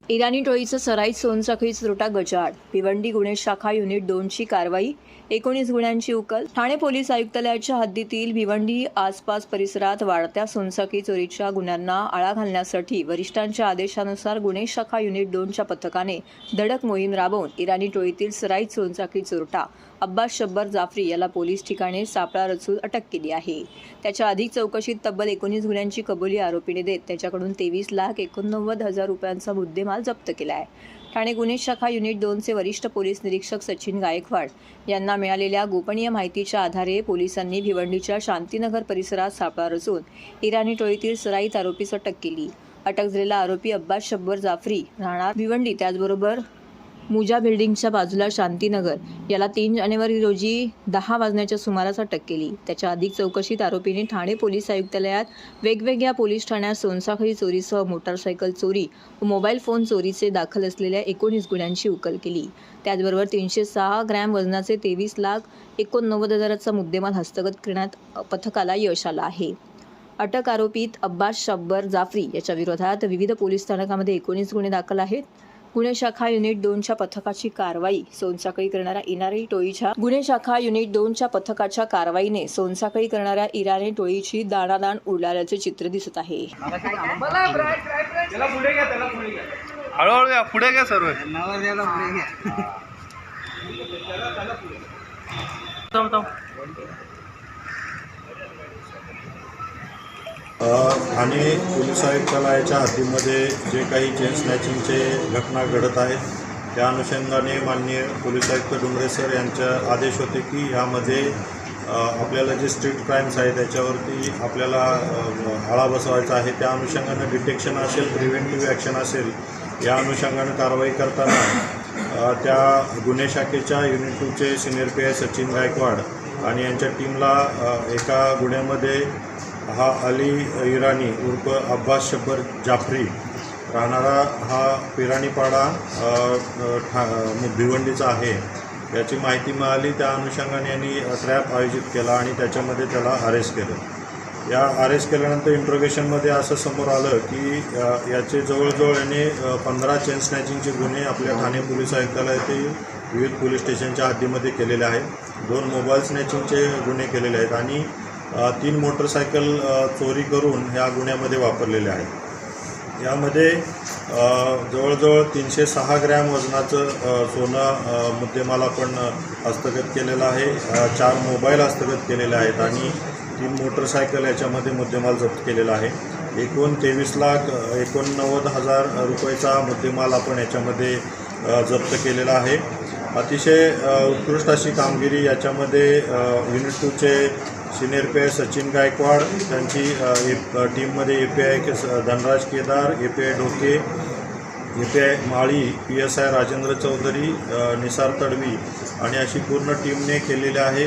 इराणी टोळीचं सराईत सोनसाखळी चोरटा गजाआड. भिवंडी गुन्हे शाखा युनिट 2 ची कारवाई. 19 गुन्ह्यांची उकल. ठाणे पोलीस आयुक्तालयाच्या हद्दीतील भिवंडी आसपास परिसरात वाढत्या सोनसाखळी चोरीच्या गुन्ह्यांना आळा घालण्यासाठी वरिष्ठांच्या आदेशानुसार गुन्हे शाखा युनिट 2 च्या पथकाने धडक मोहीम राबवून इराणी टोळीतील सराईत सोनसाखळी चोरटा अब्बास शब्बर जाफरी याला पोलीस ठिकाणी सापळा रचून अटक केली आहे. त्याच्या अधिक चौकशीत तब्बल 19 गुन्ह्यांची कबुली आरोपीने देत त्याच्याकडून 23,89,000 रुपयांचा मुद्देमाल जप्त केला आहे. ठाणे गुन्हे शाखा युनिट 2 चे वरिष्ठ पोलीस निरीक्षक सचिन गायकवाड यांना मिळालेल्या गोपनीय माहितीच्या आधारे पोलिसांनी भिवंडीच्या शांतीनगर परिसरात सापळा रचून इराणी टोळीतील सराईत आरोपीस अटक केली. अटक झालेला आरोपी अब्बास शब्बर जाफरी राहणार भिवंडी त्याचबरोबर मुजा बिल्डिंगच्या बाजूला शांतीनगर याला 3 जानेवारी रोजी 10 वाजण्याच्या सुमारास अटक केली. त्याच्या अधिक चौकशीत आरोपीने ठाणे पोलीस आयुक्तालयात वेगवेगळ्या पोलीस ठाण्यात सोनसाखळी चोरीसह मोटारसायकल चोरी व मोबाईल फोन चोरीचे दाखल असलेल्या 19 गुन्ह्यांची उकल केली. त्याचबरोबर 306 ग्रॅम वजनाचे 23,89,000चा मुद्देमाल हस्तगत करण्यात पथकाला यश आलं आहे. अटक आरोपीत अब्बास शब्बर जाफरी याच्या विरोधात विविध पोलीस स्थानकामध्ये 19 गुन्हे दाखल आहेत. गुन्हे शाखा युनिट 2 च्या पथकाची कारवाई. सोनसाखळी करणाऱ्या इराणी टोळीच्या गुन्हे शाखा युनिट 2 च्या पथकाच्या कारवाईने सोनसाखळी करणाऱ्या इराणी टोळीची दाणादाण उडाल्याचे चित्र दिसत आहे. हळूहळू या पुढे घ्या सर्व. ठाणे पोलीस आयुक्तालयाच्या हद्दीमध्ये जे काही चेन स्नॅचिंगचे घटना घडत आहेत त्या अनुषंगाने माननीय पोलीस आयुक्त डुंगरे सर यांचे आदेश होते की यामध्ये आपल्याला जे स्ट्रीट क्राईम्स आहे त्याच्यावरती आपल्याला आळा बसवायचा आहे. त्या अनुषंगाने डिटेक्शन असेल, प्रिव्हेंटिव्ह ॲक्शन असेल, या अनुषंगाने कारवाई करताना त्या गुन्हे शाखेच्या युनिट 2चे senior P I Sachin Gaikwad आणि यांच्या टीमला एका गुन्ह्यामध्ये हा अली इराणी उर्फ अब्बास शब्बर जाफरी राहणारा हा पिराणीपाडा भिवंडीचा आहे याची माहिती मिळाली. त्या अनुषंगाने यांनी ट्रॅप आयोजित केला आणि त्याच्यामध्ये त्याला अरेस्ट केलं. या अरेस्ट केल्यानंतर इंट्रोगेशनमध्ये असं समोर आलं की याचे जवळजवळ याने 15 चेन स्नॅचिंगचे गुन्हे आपल्या ठाणे पोलीस आयुक्तालयातील विविध पोलीस स्टेशनच्या हद्दीमध्ये केलेले आहेत. 2 मोबाईल स्नॅचिंगचे गुन्हे केलेले आहेत आणि 3 मोटरसायकल चोरी करून ह्या गुन्ह्यामध्ये वापरलेले आहेत. यामध्ये जवळजवळ 306 ग्रॅम वजनाचं सोनं मुद्देमाल आपण हस्तगत केलेलं आहे. 4 मोबाईल हस्तगत केलेले आहेत आणि 3 मोटरसायकल याच्यामध्ये मुद्देमाल जप्त केलेला आहे. एकूण 23,89,000 रुपयेचा मुद्देमाल आपण याच्यामध्ये जप्त केलेला आहे. अतिशय उत्कृष्ट अशी कामगिरी याच्यामध्ये युनिट 2चे senior P I Sachin Gaikwad, त्यांची टीममध्ये API Dhanraj Kedar, API Dhoke, API माळी, PSI राजेंद्र चौधरी, निसार तडवी आणि अशी पूर्ण टीमने केलेली आहे.